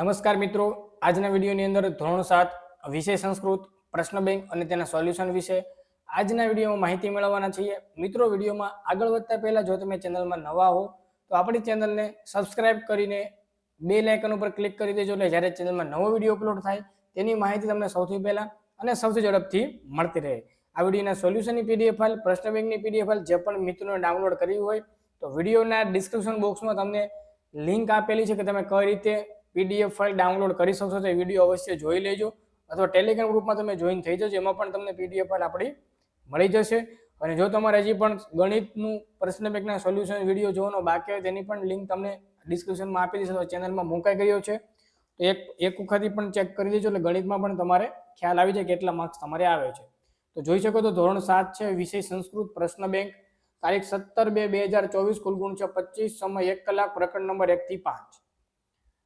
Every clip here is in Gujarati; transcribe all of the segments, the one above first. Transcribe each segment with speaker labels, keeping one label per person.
Speaker 1: નમસ્કાર મિત્રો, આજના વિડીયોની અંદર ધોરણ 7 વિષય સંસ્કૃત પ્રશ્ન બેંક અને તેના સોલ્યુશન વિશે આજના વિડીયોમાં માહિતી મેળવવાના છીએ. મિત્રો, વિડીયોમાં આગળ વધતા પહેલા જો તમે ચેનલમાં નવા હો તો આપણી ચેનલને સબસ્ક્રાઇબ કરીને બેલ આઇકન ઉપર ક્લિક કરી દેજો, એટલે જ્યારે ચેનલમાં નવો વિડીયો અપલોડ થાય તેની માહિતી તમને સૌથી પહેલા અને સૌથી ઝડપથી મળતી રહે. આ વિડીયોના સોલ્યુશનની પીડીએફ ફાઇલ, પ્રશ્ન બેંકની પીડીએફ ફાઇલ જે પણ મિત્રોને ડાઉનલોડ કરવી હોય તો વિડીયોના ડિસ્ક્રિપ્શન બોક્સમાં તમને લિંક આપેલી છે કે તમે કઈ રીતે પીડીએફ ફાઇલ ડાઉનલોડ કરી શકશો. તો વિડીયો અવશ્ય જોઈ લેજો, અથવા ટેલિગ્રામ ગ્રુપમાં તમે જોઈન થઈ જજો, એમાં પણ તમને પીડીએફ ફાઇલ આપણી મળી જશે. અને જો તમારે હજી પણ ગણિતનું પ્રશ્ન બેંકના સોલ્યુશન વિડીયો જોવાનો બાકી હોય તેની પણ લિંક તમને ડિસ્ક્રિપ્શનમાં આપી દીધી છે, ચેનલમાં મુકાઈ ગયો છે. તો એક વખત પણ ચેક કરી દેજો, એટલે ગણિતમાં પણ તમારે ખ્યાલ આવી જાય કેટલા માર્ક્સ તમારે આવે છે. તો જોઈ શકો તો ધોરણ 7 છે, વિષય સંસ્કૃત પ્રશ્ન બેંક, તારીખ 17/2/2024, કુલ ગુણ છે 25, સમય 1 કલાક, પ્રકરણ નંબર 1 થી 5.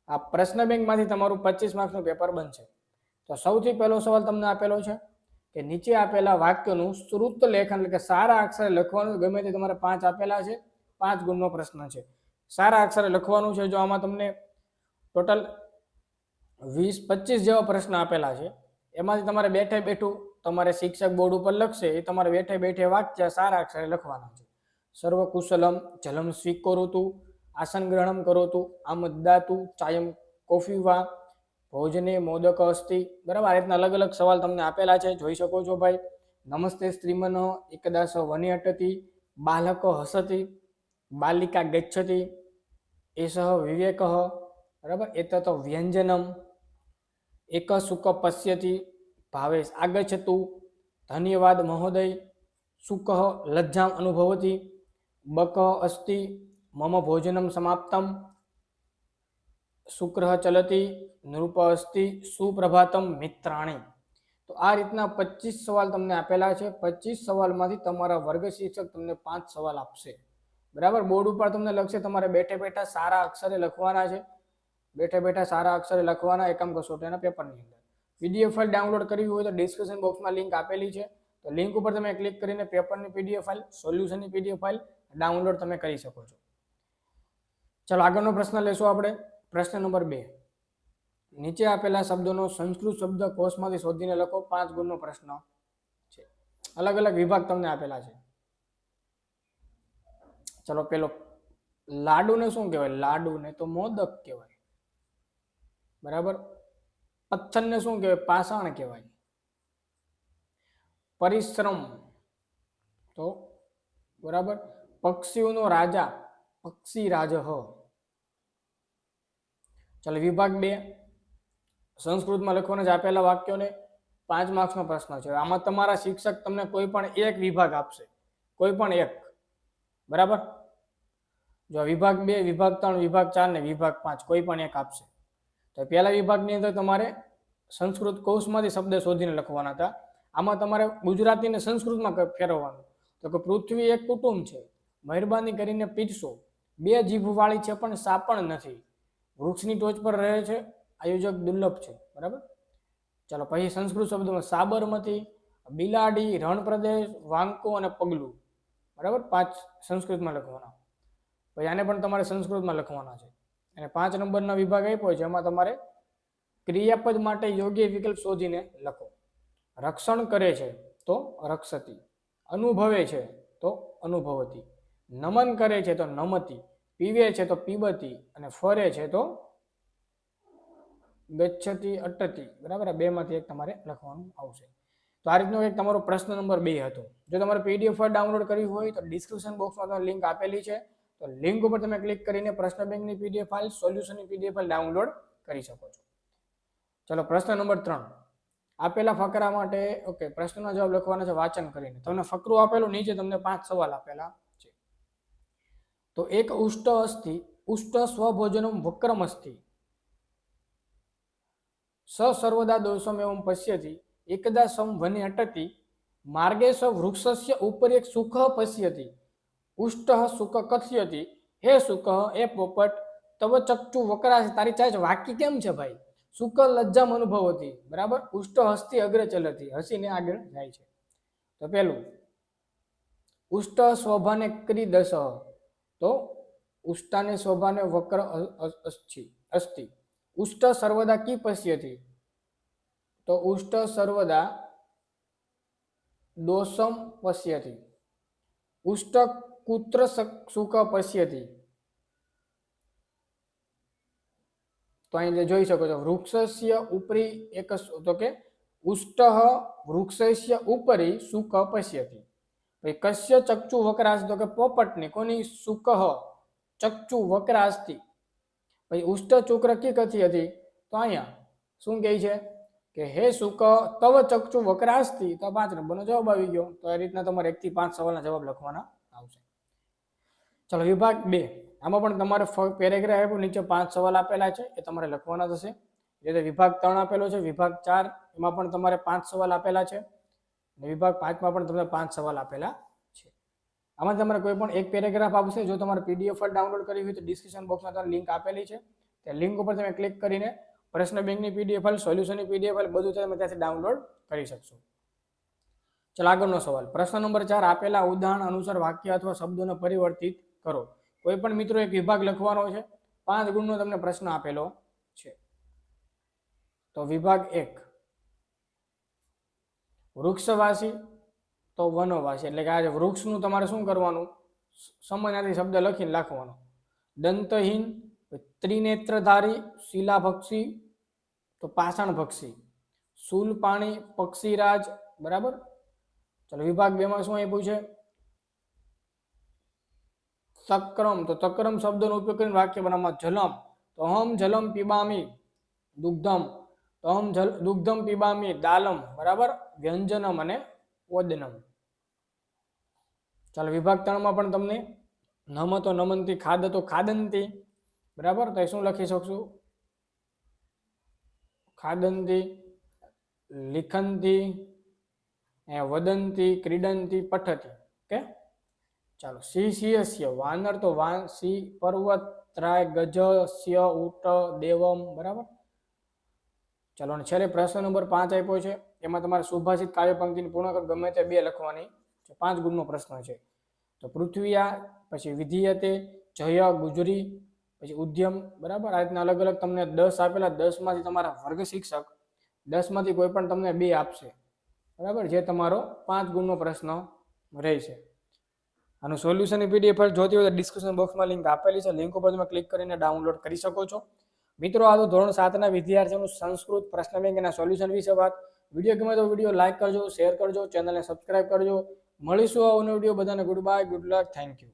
Speaker 1: આ પ્રશ્ન બેંકમાંથી તમારું 25 માર્ક્સનું પેપર બનશે. તો સૌથી પહેલો સવાલ તમને આપેલો છે કે નીચે આપેલા વાક્યનું શ્રુત લેખન, એટલે કે સારા અક્ષરે લખવાનું. ગમે તે તમારે 5 આપેલા છે, 5 ગુણનો પ્રશ્ન છે. સારા અક્ષરે લખવાનું છે. જો આમાં તમને ટોટલ 20-25 જેવા પ્રશ્ન આપેલા છે, એમાંથી તમારે બેઠે બેઠું તમારે શિક્ષક બોર્ડ ઉપર લખશે એ તમારે બેઠે બેઠે વાક્ય સારા અક્ષરે લખવાના છે. સર્વ કુશલમ જલમ સ્વીકરોતુ, આસન ગ્રહણમ કરોતુ, આમદાતુ, ચાયમ કોફી વા, ભોજને મોદક અસ્તિ. બરાબર, આ રીતના અલગ અલગ સવાલ તમને આપેલા છે, જોઈ શકો છો ભાઈ. નમસ્તે સ્ત્રીમન એકદાસ વની અટતી, બાલક હસતી, બાલિકા ગચ્છતી, એષ વિવેક. બરાબર, એતત વ્યંજનમ, એક સુખ પશ્યતિ, ભાવેશ આગચ્છતુ, ધન્યવાદ મહોદય, સુખ લજ્જામ અનુભવતી, બક અસ્તિ, મમ ભોજનમ સમાપ્તમ, શુક્ર ચલતી, નૃપ અસ્તિ, સુપ્રભાતમ મિત્રાણી. તો આ રીતના 25 સવાલ તમને આપેલા છે. 25 સવાલમાંથી તમારા વર્ગ શિક્ષક તમને 5 સવાલ આપશે. બરાબર, બોર્ડ ઉપર તમને લખશે, તમારે બેઠે બેઠા સારા અક્ષરે લખવાના છે. બેઠે બેઠા સારા અક્ષરે લખવાના એકમ કસોટીના પેપરની અંદર. પીડીએફ ફાઇલ ડાઉનલોડ કરવી હોય તો ડિસ્ક્રિપ્શન બોક્સમાં લિંક આપેલી છે, તો લિંક ઉપર તમે ક્લિક કરીને પેપરની પીડીએફ ફાઇલ, સોલ્યુશનની પીડીએફ ફાઇલ ડાઉનલોડ તમે કરી શકો છો. ચલો આગળનો પ્રશ્ન લેશું આપણે. પ્રશ્ન નંબર 2, નીચે આપેલા શબ્દોનો સંસ્કૃત શબ્દકોશમાંથી શોધીને લખો. 5 ગુણનો પ્રશ્ન છે. અલગ અલગ વિભાગ તમને આપેલા છે. ચલો, પેલો લાડુને શું કહેવાય? લાડુને તો મોદક કહેવાય. બરાબર, પથ્થરને શું કહેવાય? પાષાણ કહેવાય. પરિશ્રમ તો બરાબર, પક્ષીઓનો રાજા પક્ષી રાજ. ચાલો, વિભાગ 2 સંસ્કૃતમાં લખવાના જ આપેલા વાક્યોને 5 માર્ક્સનો પ્રશ્ન છે. આમાં તમારા શિક્ષક તમને કોઈ પણ એક વિભાગ આપશે, કોઈ પણ એક. બરાબર, જો વિભાગ 2, વિભાગ 3, વિભાગ 4 ને વિભાગ 5 કોઈ પણ એક આપશે. તો પહેલા વિભાગની અંદર તમારે સંસ્કૃત કોશમાંથી શબ્દ શોધીને લખવાના હતા. આમાં તમારે ગુજરાતી ને સંસ્કૃતમાં ફેરવવાનું. તો કે પૃથ્વી એક કુટુંબ છે, મહેરબાની કરીને પીરસો, 2 જીભવાળી છે પણ સાપણ નથી, વૃક્ષની ટોચ પર રહે છે, આયોજક દુર્લભ છે. બરાબર, ચાલો પછી સંસ્કૃત શબ્દોમાં સાબરમતી, બિલાડી, રણ પ્રદેશ, વાંકો અને પગલું. બરાબર, 5 સંસ્કૃતમાં લખવાના. પછી આને પણ તમારે સંસ્કૃતમાં લખવાના છે. અને 5 નંબરના વિભાગ આપ્યો છે, એમાં તમારે ક્રિયાપદ માટે યોગ્ય વિકલ્પ શોધીને લખો. રક્ષણ કરે છે તો રક્ષતી, અનુભવે છે તો અનુભવતી, નમન કરે છે તો નમતી, પીવે છે તો પીબતી, અને ફરે છે તો ગચ્છતી અટતી. બરાબર, આ 2 માંથી એક તમારે લખવાનું આવશે. તો આ રીતનો એક તમારો પ્રશ્ન નંબર 2 હતો. જો તમારે પીડીએફ ફાઇલ ડાઉનલોડ કરવી હોય તો ડિસ્ક્રિપ્શન બોક્સમાં તમને લિંક આપેલી છે, તો લિંક ઉપર તમે ક્લિક કરીને પ્રશ્ન બેંકની પીડીએફ ફાઇલ, સોલ્યુશનની પીડીએફ ફાઇલ ડાઉનલોડ કરી શકો છો. ચલો, પ્રશ્ન નંબર 3, આપેલા ફકરા માટે ઓકે પ્રશ્નનો જવાબ લખવાનો છે વાંચન કરીને. તમને ફકરો આપેલો, નીચે તમને 5 સવાલ આપેલા છે. તો એક ઉષ્ટ અસ્તિ, ઉષ્ટ સ્વભોજનમ વક્રમ અસ્તિ, સ સર્વદા દોષમ એવં પશ્યતિ, એકદા સમ વને અટતિ, માર્ગે સ વૃક્ષસ્ય ઉપરી એક સુખ પશ્યતિ, ઉષ્ટ સુખ કથ્યતિ, હે સુખ, હે પોપટ, તવ ચક્ષુ વકરાશ. તારી ચાચ વાક્ય કેમ છે ભાઈ? સુખ લજ્જામ અનુભવતી. બરાબર, ઉષ્ટ હસ્તી અગ્ર ચલતી, હસીને આગળ જાય છે. તો પેલું ઉષ્ટ શોભાને ક્રીદસ, તો ઉષ્ટાને શોભાને વક્ર અસ્તિ, ઉષ્ટ સર્વદા કી પશ્યતિ, તો ઉષ્ટ સર્વદા દોષમ પશ્યતિ. ઉષ્ટ કુત્ર સુખ પશ્યતિ, તો અહીં જોઈ શકો છો વૃક્ષસ્ય ઉપરી એક, તો કે ઉષ્ટ વૃક્ષસ્ય ઉપરી સુખ પશ્યતિ. પછી કસ્ય ચક્ષુ વક્રાસ્તિ, તો કે પોપટની, કોની, સુખ ચક્ષુ વક્રાસ્તિ. પછી ઉષ્ટ શુક્ર કી કથી હતી, તો અહીંયા શું કહે છે કે હે સુક તવ ચક્ષુ વક્રાસ્તિ, તો 5 નંબરનો જવાબ આવી ગયો. તો આ રીતના તમારે 1 થી 5 સવાલના જવાબ લખવાના આવશે. ચલો વિભાગ 2, આમાં પણ તમારે પેરેગ્રાફ આપ્યું, નીચે 5 સવાલ આપેલા છે, એ તમારે લખવાના થશે. એટલે વિભાગ 3 આપેલો છે, વિભાગ 4 એમાં પણ તમારે 5 સવાલ આપેલા છે, અને વિભાગ 5 માં પણ તમને 5 સવાલ આપેલા છે. આમાં તમારે કોઈ પણ એક પેરેગ્રાફ આવશે. જો તમારે પીડીએફ ફાઇલ ડાઉનલોડ કરવી હોય તો ડિસ્ક્રિપ્શન બોક્સમાં તમને લિંક આપેલી છે, તે લિંક ઉપર તમે ક્લિક કરીને પ્રશ્ન બેંકની પીડીએફ ફાઇલ, સોલ્યુશનની પીડીએફ ફાઇલ બધું તમે ત્યાંથી ડાઉનલોડ કરી શકશો. ચલો આગળનો સવાલ, પ્રશ્ન નંબર 4, આપેલા ઉદાહરણ અનુસાર વાક્ય અથવા શબ્દોને પરિવર્તિત કરો. કોઈ પણ મિત્રો એક વિભાગ લખવાનો છે, 5 ગુણનો તમને પ્રશ્ન આપેલો છે. તો વિભાગ 1 વૃક્ષવાસી, તો વનવાસી, એટલે કે આ વૃક્ષનું તમારે શું કરવાનું, સમાનાર્થી શબ્દ લખીને લખવાનો. દંતહીન, ત્રિનેત્રધારી, શિલાભક્ષી, તો પાષાણભક્ષી. શૂલપાણી, પક્ષીરાજ, બરાબર. ચલો વિભાગ 2 માં શું આપ્યું છે, તક્રમ, તો તક્રમ શબ્દનો ઉપયોગ કરીને વાક્ય બનાવવામાં. જલમ, તો અહમ જલમ પીબામી દુગ્ધમ, તો અહમ દુગ્ધમ પીબામી દાલમ, બરાબર. વ્યંજનમ અને ઓદનમ. ચાલો વિભાગ 3 માં પણ તમને નમ તો નમંતી, ખાદ તો ખાદંતી, બરાબર. તો શું લખી શકશું, ખાદંતી, લિખંતી, વદંતી, ક્રીડંતી, પઠતી. ઓકે. ચાલો સિંહસ્ય, વાનર, તો સિંહ, પર્વત, ત્રાય, ગજ, સ્ય, ઊંટ, દેવમ, બરાબર. ચાલો અને છેલ્લે પ્રશ્ન નંબર 5 આપ્યો છે, એમાં તમારે સુભાષિત કાવ્ય પંક્તિની પૂર્ણ ગમે તે 2 લખવાની છે. 5 ગુણનો પ્રશ્ન છે. તો પૃથ્વીયા, પછી વિધિયતે, જય, ગુજરી, પછી ઉદ્યમ, બરાબર. આ રીતના અલગ અલગ તમને 10 આપેલા. 10 માંથી તમારા વર્ગ શિક્ષક 10 માંથી કોઈ પણ તમને 2 આપશે, બરાબર, જે તમારો 5 ગુણનો પ્રશ્ન રહેશે. આનું સોલ્યુશનની પીડીએફ જોતી હોય તો ડિસ્ક્રિપ્શન બોક્સમાં લિંક આપેલી છે, લિંક ઉપર તમે ક્લિક કરીને ડાઉનલોડ કરી શકો છો. મિત્રો આ તો ધોરણ 7ના વિદ્યાર્થીઓનું સંસ્કૃત પ્રશ્ન બેંક એના સોલ્યુશન વિશે વાત. વિડીયો ગમે તો વિડીયો લાઈક કરજો, શેર કરજો, ચેનલને સબસ્ક્રાઇબ કરજો. મળીશું આવનો વિડીયો. બધાને good bye, good luck, thank you.